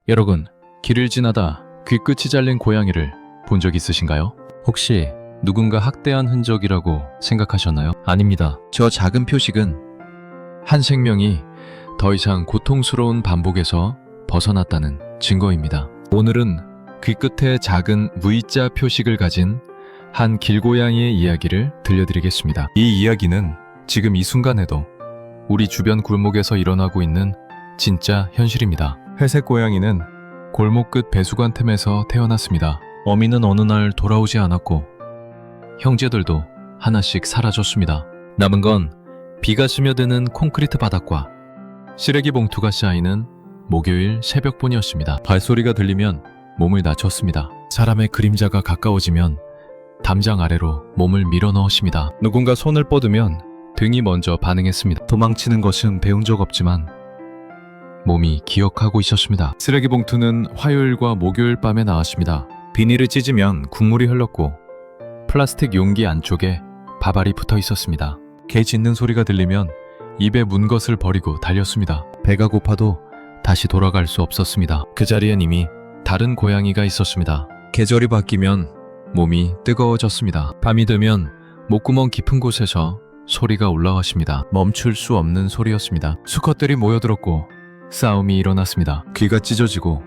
여러분, 길을 지나다 귀끝이 잘린 고양이를 본 적 있으신가요? 혹시 누군가 학대한 흔적이라고 생각하셨나요? 아닙니다. 저 작은 표식은 한 생명이 더 이상 고통스러운 반복에서 벗어났다는 증거입니다. 오늘은 귀끝에 작은 V자 표식을 가진 한 길고양이의 이야기를 들려드리겠습니다. 이 이야기는 지금 이 순간에도 우리 주변 골목에서 일어나고 있는 진짜 현실입니다. 회색 고양이는 골목 끝 배수관 틈에서 태어났습니다. 어미는 어느 날 돌아오지 않았고 형제들도 하나씩 사라졌습니다. 남은 건 비가 스며드는 콘크리트 바닥과 쓰레기 봉투가 쌓이는 목요일 새벽뿐이었습니다. 발소리가 들리면 몸을 낮췄습니다. 사람의 그림자가 가까워지면 담장 아래로 몸을 밀어 넣으십니다. 누군가 손을 뻗으면 등이 먼저 반응했습니다. 도망치는 것은 배운 적 없지만 몸이 기억하고 있었습니다. 쓰레기 봉투는 화요일과 목요일 밤에 나왔습니다. 비닐을 찢으면 국물이 흘렀고 플라스틱 용기 안쪽에 밥알이 붙어 있었습니다. 개 짖는 소리가 들리면 입에 문 것을 버리고 달렸습니다. 배가 고파도 다시 돌아갈 수 없었습니다. 그 자리엔 이미 다른 고양이가 있었습니다. 계절이 바뀌면 몸이 뜨거워졌습니다. 밤이 되면 목구멍 깊은 곳에서 소리가 올라왔습니다. 멈출 수 없는 소리였습니다. 수컷들이 모여들었고 싸움이 일어났습니다. 귀가 찢어지고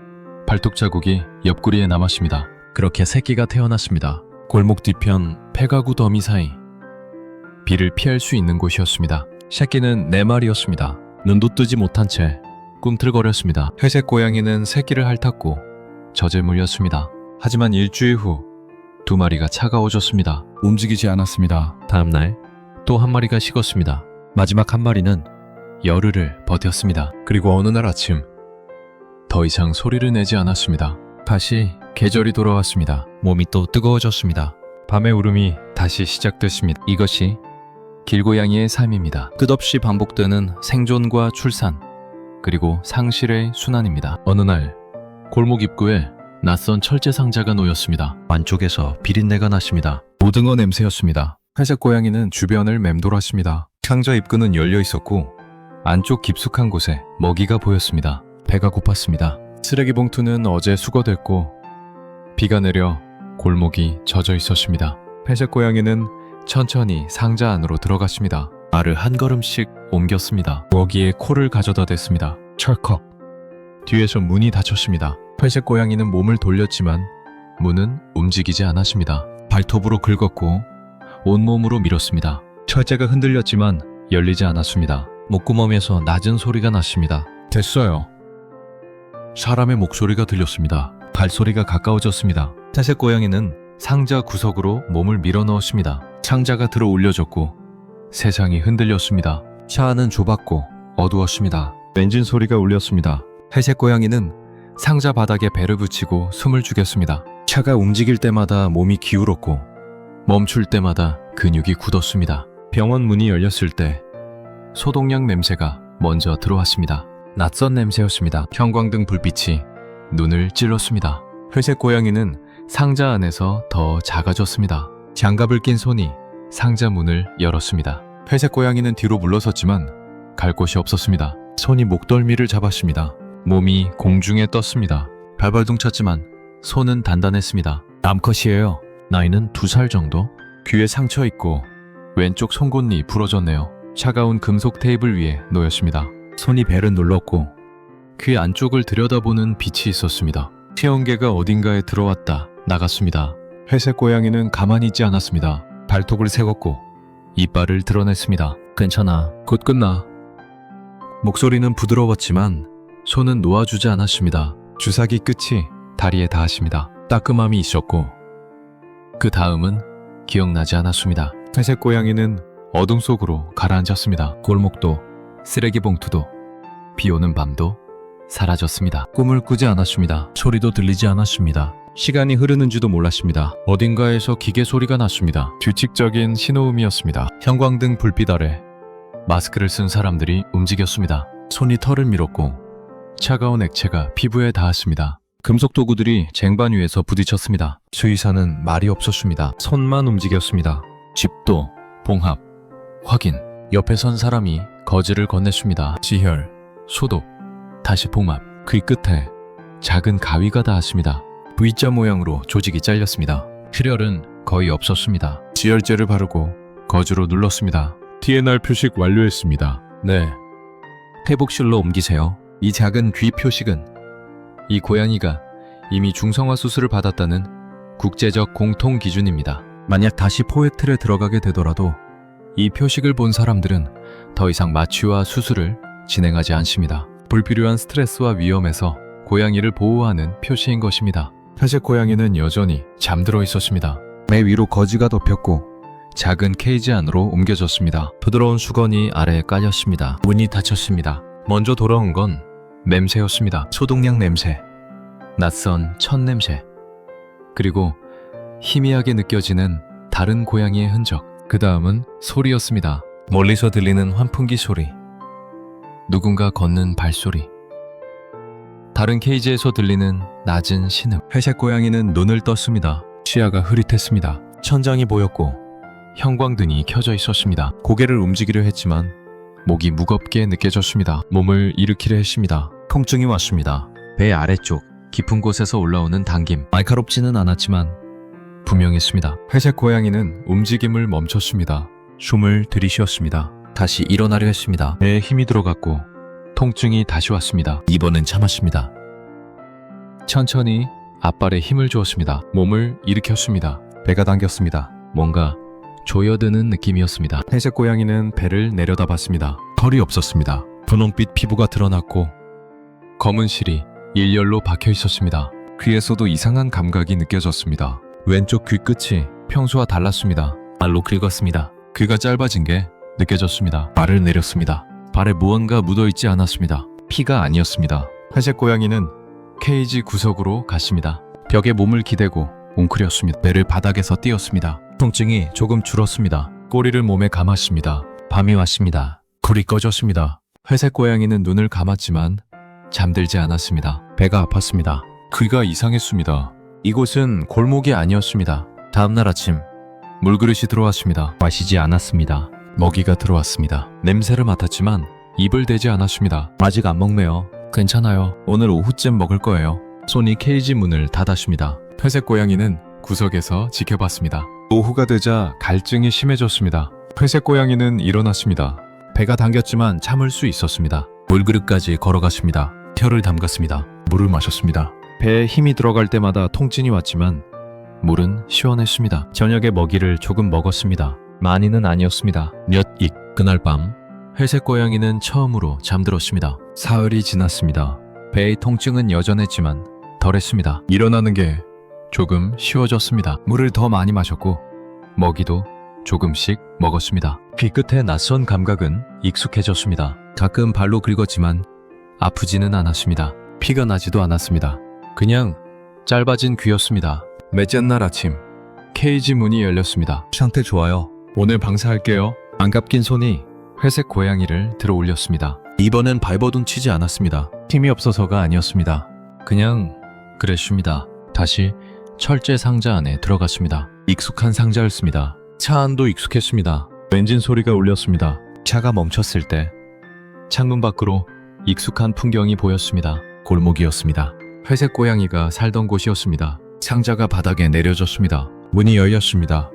발톱 자국이 옆구리에 남았습니다. 그렇게 새끼가 태어났습니다. 골목 뒤편 폐가구 더미 사이 비를 피할 수 있는 곳이었습니다. 새끼는 4마리였습니다. 눈도 뜨지 못한 채 꿈틀거렸습니다. 회색 고양이는 새끼를 핥았고 젖에 물렸습니다. 하지만 일주일 후 2마리가 차가워졌습니다. 움직이지 않았습니다. 다음날 또 1마리가 식었습니다. 마지막 1마리는 열흘을 버텼습니다. 그리고 어느 날 아침 더 이상 소리를 내지 않았습니다. 다시 계절이 돌아왔습니다. 몸이 또 뜨거워졌습니다. 밤의 울음이 다시 시작됐습니다. 이것이 길고양이의 삶입니다. 끝없이 반복되는 생존과 출산, 그리고 상실의 순환입니다. 어느 날 골목 입구에 낯선 철제 상자가 놓였습니다. 안쪽에서 비린내가 났습니다. 오등어 냄새였습니다. 회색 고양이는 주변을 맴돌았습니다. 상자 입구는 열려 있었고 안쪽 깊숙한 곳에 먹이가 보였습니다. 배가 고팠습니다. 쓰레기 봉투는 어제 수거됐고 비가 내려 골목이 젖어 있었습니다. 회색 고양이는 천천히 상자 안으로 들어갔습니다. 알을 한 걸음씩 옮겼습니다. 먹이에 코를 가져다 댔습니다. 철컥. 뒤에서 문이 닫혔습니다. 회색 고양이는 몸을 돌렸지만 문은 움직이지 않았습니다. 발톱으로 긁었고 온몸으로 밀었습니다. 철제가 흔들렸지만 열리지 않았습니다. 목구멍에서 낮은 소리가 났습니다. 됐어요. 사람의 목소리가 들렸습니다. 발소리가 가까워졌습니다. 회색 고양이는 상자 구석으로 몸을 밀어 넣었습니다. 상자가 들어 올려졌고 세상이 흔들렸습니다. 차 안은 좁았고 어두웠습니다. 엔진 소리가 울렸습니다. 회색 고양이는 상자 바닥에 배를 붙이고 숨을 죽였습니다. 차가 움직일 때마다 몸이 기울었고 멈출 때마다 근육이 굳었습니다. 병원 문이 열렸을 때 소독약 냄새가 먼저 들어왔습니다. 낯선 냄새였습니다. 형광등 불빛이 눈을 찔렀습니다. 회색 고양이는 상자 안에서 더 작아졌습니다. 장갑을 낀 손이 상자 문을 열었습니다. 회색 고양이는 뒤로 물러섰지만 갈 곳이 없었습니다. 손이 목덜미를 잡았습니다. 몸이 공중에 떴습니다. 발발동 쳤지만 손은 단단했습니다. 암컷이에요. 나이는 2살 정도? 귀에 상처 있고 왼쪽 송곳니 부러졌네요. 차가운 금속 테이블 위에 놓였습니다. 손이 배를 눌렀고 귀 안쪽을 들여다보는 빛이 있었습니다. 체온계가 어딘가에 들어왔다 나갔습니다. 회색 고양이는 가만히 있지 않았습니다. 발톱을 세웠고 이빨을 드러냈습니다. 괜찮아. 곧 끝나. 목소리는 부드러웠지만 손은 놓아주지 않았습니다. 주사기 끝이 다리에 닿았습니다. 따끔함이 있었고 그 다음은 기억나지 않았습니다. 회색 고양이는 어둠 속으로 가라앉았습니다. 골목도 쓰레기 봉투도 비오는 밤도 사라졌습니다. 꿈을 꾸지 않았습니다. 소리도 들리지 않았습니다. 시간이 흐르는지도 몰랐습니다. 어딘가에서 기계 소리가 났습니다. 규칙적인 신호음이었습니다. 형광등 불빛 아래 마스크를 쓴 사람들이 움직였습니다. 손이 털을 밀었고 차가운 액체가 피부에 닿았습니다. 금속 도구들이 쟁반 위에서 부딪혔습니다. 수의사는 말이 없었습니다. 손만 움직였습니다. 집도, 봉합, 확인. 옆에 선 사람이 거즈를 건넸습니다. 지혈, 소독, 다시 봉합. 귀 끝에 작은 가위가 닿았습니다. V자 모양으로 조직이 잘렸습니다. 출혈은 거의 없었습니다. 지혈제를 바르고 거즈로 눌렀습니다. TNR 표식 완료했습니다. 네. 회복실로 옮기세요. 이 작은 귀 표식은 이 고양이가 이미 중성화 수술을 받았다는 국제적 공통 기준입니다. 만약 다시 포획틀에 들어가게 되더라도 이 표식을 본 사람들은 더 이상 마취와 수술을 진행하지 않습니다. 불필요한 스트레스와 위험에서 고양이를 보호하는 표시인 것입니다. 회색 고양이는 여전히 잠들어 있었습니다. 매 위로 거즈가 덮였고 작은 케이지 안으로 옮겨졌습니다. 부드러운 수건이 아래에 깔렸습니다. 문이 닫혔습니다. 먼저 돌아온 건 냄새였습니다. 소독약 냄새, 낯선 첫 냄새, 그리고 희미하게 느껴지는 다른 고양이의 흔적. 그 다음은 소리였습니다. 멀리서 들리는 환풍기 소리, 누군가 걷는 발소리, 다른 케이지에서 들리는 낮은 신음. 회색 고양이는 눈을 떴습니다. 시야가 흐릿했습니다. 천장이 보였고 형광등이 켜져 있었습니다. 고개를 움직이려 했지만 목이 무겁게 느껴졌습니다. 몸을 일으키려 했습니다. 통증이 왔습니다. 배 아래쪽 깊은 곳에서 올라오는 당김. 날카롭지는 않았지만 분명했습니다. 회색 고양이는 움직임을 멈췄습니다. 숨을 들이쉬었습니다. 다시 일어나려 했습니다. 배에 힘이 들어갔고 통증이 다시 왔습니다. 이번엔 참았습니다. 천천히 앞발에 힘을 주었습니다. 몸을 일으켰습니다. 배가 당겼습니다. 뭔가 조여드는 느낌이었습니다. 회색 고양이는 배를 내려다봤습니다. 털이 없었습니다. 분홍빛 피부가 드러났고 검은 실이 일렬로 박혀 있었습니다. 귀에서도 이상한 감각이 느껴졌습니다. 왼쪽 귀 끝이 평소와 달랐습니다. 말로 긁었습니다. 귀가 짧아진 게 느껴졌습니다. 발을 내렸습니다. 발에 무언가 묻어있지 않았습니다. 피가 아니었습니다. 회색 고양이는 케이지 구석으로 갔습니다. 벽에 몸을 기대고 웅크렸습니다. 배를 바닥에서 띄었습니다. 통증이 조금 줄었습니다. 꼬리를 몸에 감았습니다. 밤이 왔습니다. 불이 꺼졌습니다. 회색 고양이는 눈을 감았지만 잠들지 않았습니다. 배가 아팠습니다. 귀가 이상했습니다. 이곳은 골목이 아니었습니다. 다음날 아침 물그릇이 들어왔습니다. 마시지 않았습니다. 먹이가 들어왔습니다. 냄새를 맡았지만 입을 대지 않았습니다. 아직 안 먹네요. 괜찮아요. 오늘 오후쯤 먹을 거예요. 손이 케이지 문을 닫았습니다. 회색 고양이는 구석에서 지켜봤습니다. 오후가 되자 갈증이 심해졌습니다. 회색 고양이는 일어났습니다. 배가 당겼지만 참을 수 있었습니다. 물그릇까지 걸어갔습니다. 혀를 담갔습니다. 물을 마셨습니다. 배에 힘이 들어갈 때마다 통증이 왔지만 물은 시원했습니다. 저녁에 먹이를 조금 먹었습니다. 많이는 아니었습니다. 몇 익. 그날 밤 회색 고양이는 처음으로 잠들었습니다. 사흘이 지났습니다. 배의 통증은 여전했지만 덜했습니다. 일어나는 게 조금 쉬워졌습니다. 물을 더 많이 마셨고 먹이도 조금씩 먹었습니다. 귀 끝에 낯선 감각은 익숙해졌습니다. 가끔 발로 긁었지만 아프지는 않았습니다. 피가 나지도 않았습니다. 그냥 짧아진 귀였습니다. 넷째 날 아침 케이지 문이 열렸습니다. 상태 좋아요. 오늘 방사할게요. 안 감긴 손이 회색 고양이를 들어 올렸습니다. 이번엔 발버둥 치지 않았습니다. 힘이 없어서가 아니었습니다. 그냥 그랬습니다. 다시 철제 상자 안에 들어갔습니다. 익숙한 상자였습니다. 차 안도 익숙했습니다. 엔진 소리가 울렸습니다. 차가 멈췄을 때 창문 밖으로 익숙한 풍경이 보였습니다. 골목이었습니다. 회색 고양이가 살던 곳이었습니다. 상자가 바닥에 내려졌습니다. 문이 열렸습니다.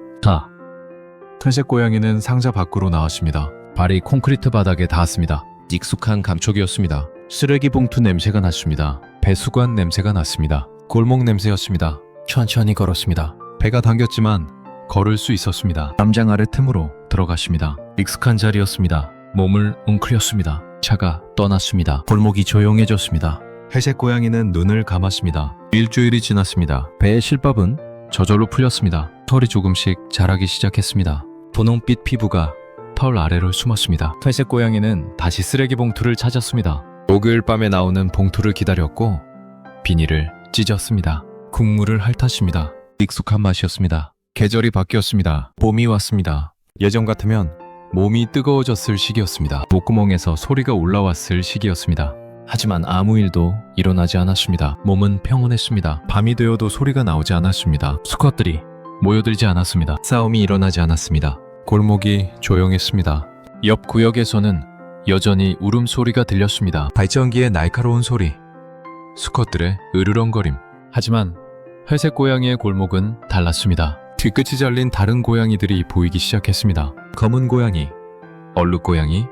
회색 고양이는 상자 밖으로 나왔습니다. 발이 콘크리트 바닥에 닿았습니다. 익숙한 감촉이었습니다. 쓰레기 봉투 냄새가 났습니다. 배수관 냄새가 났습니다. 골목 냄새였습니다. 천천히 걸었습니다. 배가 당겼지만 걸을 수 있었습니다. 담장 아래 틈으로 들어갔습니다. 익숙한 자리였습니다. 몸을 웅크렸습니다. 차가 떠났습니다. 골목이 조용해졌습니다. 회색 고양이는 눈을 감았습니다. 일주일이 지났습니다. 배의 실밥은 저절로 풀렸습니다. 털이 조금씩 자라기 시작했습니다. 분홍빛 피부가 털 아래로 숨었습니다. 회색 고양이는 다시 쓰레기 봉투를 찾았습니다. 목요일 밤에 나오는 봉투를 기다렸고 비닐을 찢었습니다. 국물을 핥았습니다. 익숙한 맛이었습니다. 계절이 바뀌었습니다. 봄이 왔습니다. 예전 같으면 몸이 뜨거워졌을 시기였습니다. 목구멍에서 소리가 올라왔을 시기였습니다. 하지만 아무 일도 일어나지 않았습니다. 몸은 평온했습니다. 밤이 되어도 소리가 나오지 않았습니다. 수컷들이 모여들지 않았습니다. 싸움이 일어나지 않았습니다. 골목이 조용했습니다. 옆 구역에서는 여전히 울음소리가 들렸습니다. 발전기의 날카로운 소리, 수컷들의 으르렁거림. 하지만 회색 고양이의 골목은 달랐습니다. 뒤끝이 잘린 다른 고양이들이 보이기 시작했습니다. 검은 고양이, 얼룩 고양이,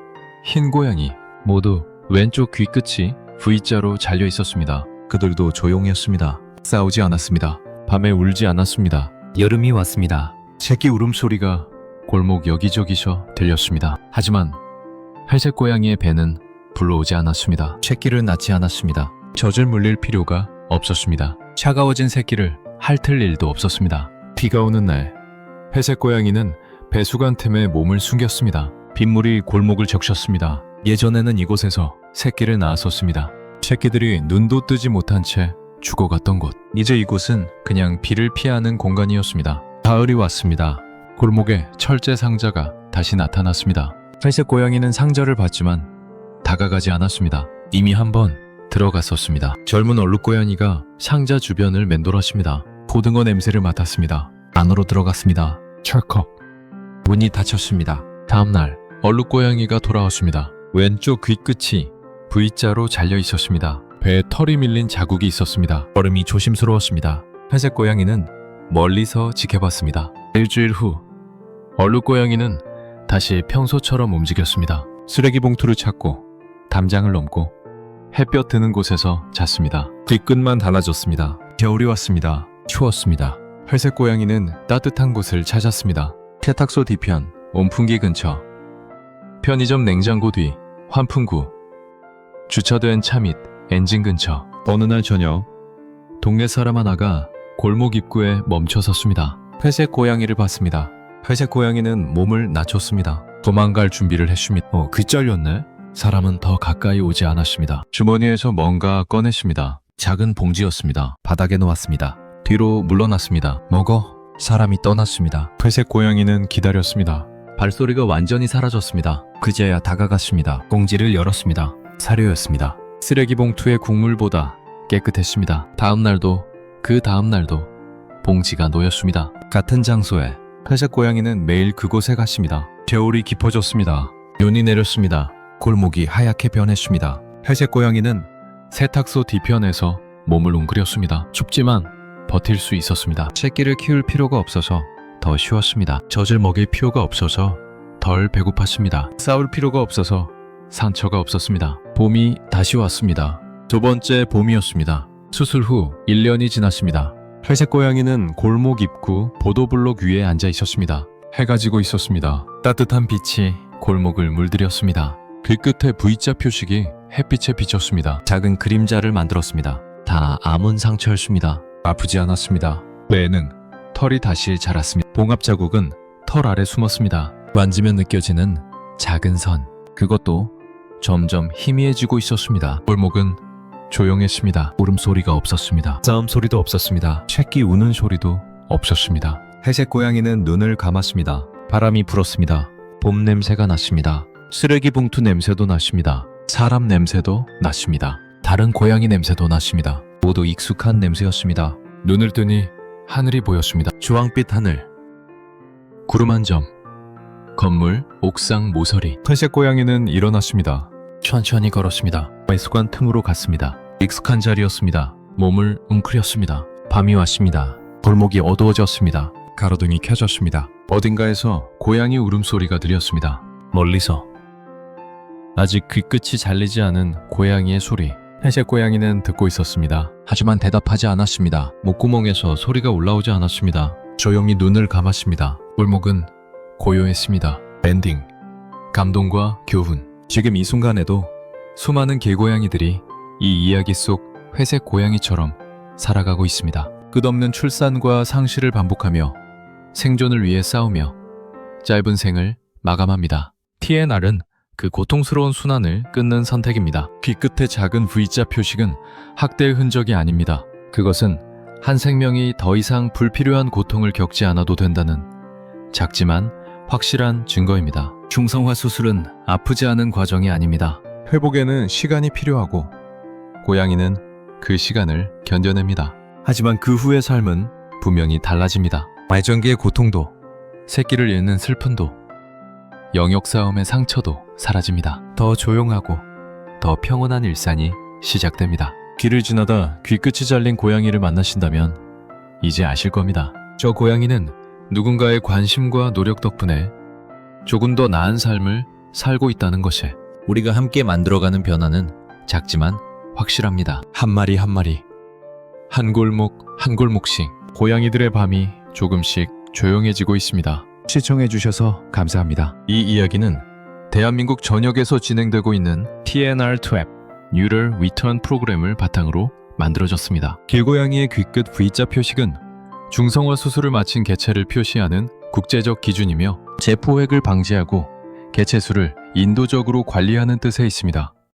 흰 고양이 모두 왼쪽 귀끝이 V자로 잘려 있었습니다. 그들도 조용했습니다. 싸우지 않았습니다. 밤에 울지 않았습니다. 여름이 왔습니다. 새끼 울음소리가 골목 여기저기서 들렸습니다. 하지만 회색 고양이의 배는 불러오지 않았습니다. 새끼를 낳지 않았습니다. 젖을 물릴 필요가 없었습니다. 차가워진 새끼를 핥을 일도 없었습니다. 비가 오는 날, 회색 고양이는 배수관 틈에 몸을 숨겼습니다. 빗물이 골목을 적셨습니다. 예전에는 이곳에서 새끼를 낳았었습니다. 새끼들이 눈도 뜨지 못한 채 죽어갔던 곳. 이제 이곳은 그냥 비를 피하는 공간이었습니다. 가을이 왔습니다. 골목에 철제 상자가 다시 나타났습니다. 회색 고양이는 상자를 봤지만 다가가지 않았습니다. 이미 한번 들어갔었습니다. 젊은 얼룩 고양이가 상자 주변을 맴돌았습니다. 고등어 냄새를 맡았습니다. 안으로 들어갔습니다. 철컥. 문이 닫혔습니다. 다음날 얼룩 고양이가 돌아왔습니다. 왼쪽 귀끝이 V자로 잘려 있었습니다. 배에 털이 밀린 자국이 있었습니다. 걸음이 조심스러웠습니다. 회색 고양이는 멀리서 지켜봤습니다. 일주일 후 얼룩 고양이는 다시 평소처럼 움직였습니다. 쓰레기 봉투를 찾고 담장을 넘고 햇볕 드는 곳에서 잤습니다. 뒤끝만 달라졌습니다. 겨울이 왔습니다. 추웠습니다. 회색 고양이는 따뜻한 곳을 찾았습니다. 세탁소 뒤편, 온풍기 근처, 편의점 냉장고 뒤, 환풍구, 주차된 차 밑 엔진 근처. 어느 날 저녁, 동네 사람 하나가 골목 입구에 멈춰 섰습니다. 회색 고양이를 봤습니다. 회색 고양이는 몸을 낮췄습니다. 도망갈 준비를 했습니다. 귀 잘렸네? 사람은 더 가까이 오지 않았습니다. 주머니에서 뭔가 꺼냈습니다. 작은 봉지였습니다. 바닥에 놓았습니다. 뒤로 물러났습니다. 먹어. 사람이 떠났습니다. 회색 고양이는 기다렸습니다. 발소리가 완전히 사라졌습니다. 그제야 다가갔습니다. 봉지를 열었습니다. 사료였습니다. 쓰레기 봉투의 국물보다 깨끗했습니다. 다음 날도 그 다음 날도 봉지가 놓였습니다. 같은 장소에 회색 고양이는 매일 그곳에 갔습니다. 겨울이 깊어졌습니다. 눈이 내렸습니다. 골목이 하얗게 변했습니다. 회색 고양이는 세탁소 뒤편에서 몸을 웅크렸습니다. 춥지만 버틸 수 있었습니다. 새끼를 키울 필요가 없어서 더 쉬웠습니다. 젖을 먹일 필요가 없어서 덜 배고팠습니다. 싸울 필요가 없어서 상처가 없었습니다. 봄이 다시 왔습니다. 두 번째 봄이었습니다. 수술 후 1년이 지났습니다. 회색 고양이는 골목 입구 보도블록 위에 앉아 있었습니다. 해가 지고 있었습니다. 따뜻한 빛이 골목을 물들였습니다. 귀끝에 V자 표식이 햇빛에 비쳤습니다. 작은 그림자를 만들었습니다. 다 아문 상처였습니다. 아프지 않았습니다. 배에는 털이 다시 자랐습니다. 봉합 자국은 털 아래 숨었습니다. 만지면 느껴지는 작은 선. 그것도 점점 희미해지고 있었습니다. 골목은 조용했습니다. 울음소리가 없었습니다. 싸움 소리도 없었습니다. 새끼 우는 소리도 없었습니다. 회색 고양이는 눈을 감았습니다. 바람이 불었습니다. 봄 냄새가 났습니다. 쓰레기 봉투 냄새도 났습니다. 사람 냄새도 났습니다. 다른 고양이 냄새도 났습니다. 모두 익숙한 냄새였습니다. 눈을 뜨니 하늘이 보였습니다. 주황빛 하늘, 구름 한 점, 건물, 옥상, 모서리. 회색 고양이는 일어났습니다. 천천히 걸었습니다. 배수관 틈으로 갔습니다. 익숙한 자리였습니다. 몸을 웅크렸습니다. 밤이 왔습니다. 골목이 어두워졌습니다. 가로등이 켜졌습니다. 어딘가에서 고양이 울음소리가 들렸습니다. 멀리서. 아직 귀끝이 잘리지 않은 고양이의 소리. 회색 고양이는 듣고 있었습니다. 하지만 대답하지 않았습니다. 목구멍에서 소리가 올라오지 않았습니다. 조용히 눈을 감았습니다. 골목은 고요했습니다. 엔딩. 감동과 교훈. 지금 이 순간에도 수많은 개고양이들이 이 이야기 속 회색 고양이처럼 살아가고 있습니다. 끝없는 출산과 상실을 반복하며 생존을 위해 싸우며 짧은 생을 마감합니다. TNR은 그 고통스러운 순환을 끊는 선택입니다. 귀끝의 작은 V자 표식은 학대의 흔적이 아닙니다. 그것은 한 생명이 더 이상 불필요한 고통을 겪지 않아도 된다는 작지만 확실한 증거입니다. 중성화 수술은 아프지 않은 과정이 아닙니다. 회복에는 시간이 필요하고 고양이는 그 시간을 견뎌냅니다. 하지만 그 후의 삶은 분명히 달라집니다. 말정기의 고통도, 새끼를 잃는 슬픔도, 영역 싸움의 상처도 사라집니다. 더 조용하고 더 평온한 일상이 시작됩니다. 길을 지나다 귀끝이 잘린 고양이를 만나신다면 이제 아실 겁니다. 저 고양이는 누군가의 관심과 노력 덕분에 조금 더 나은 삶을 살고 있다는 것에 우리가 함께 만들어가는 변화는 작지만 확실합니다. 한 마리 한 마리, 한 골목 한 골목씩 고양이들의 밤이 조금씩 조용해지고 있습니다. 시청해주셔서 감사합니다. 이 이야기는 대한민국 전역에서 진행되고 있는 TNR2앱 Neural Return 프로그램을 바탕으로 만들어졌습니다. 길고양이의 귀끝 V자 표식은 중성화 수술을 마친 개체를 표시하는 국제적 기준이며 재포획을 방지하고 개체 수를 인도적으로 관리하는 뜻에 있습니다.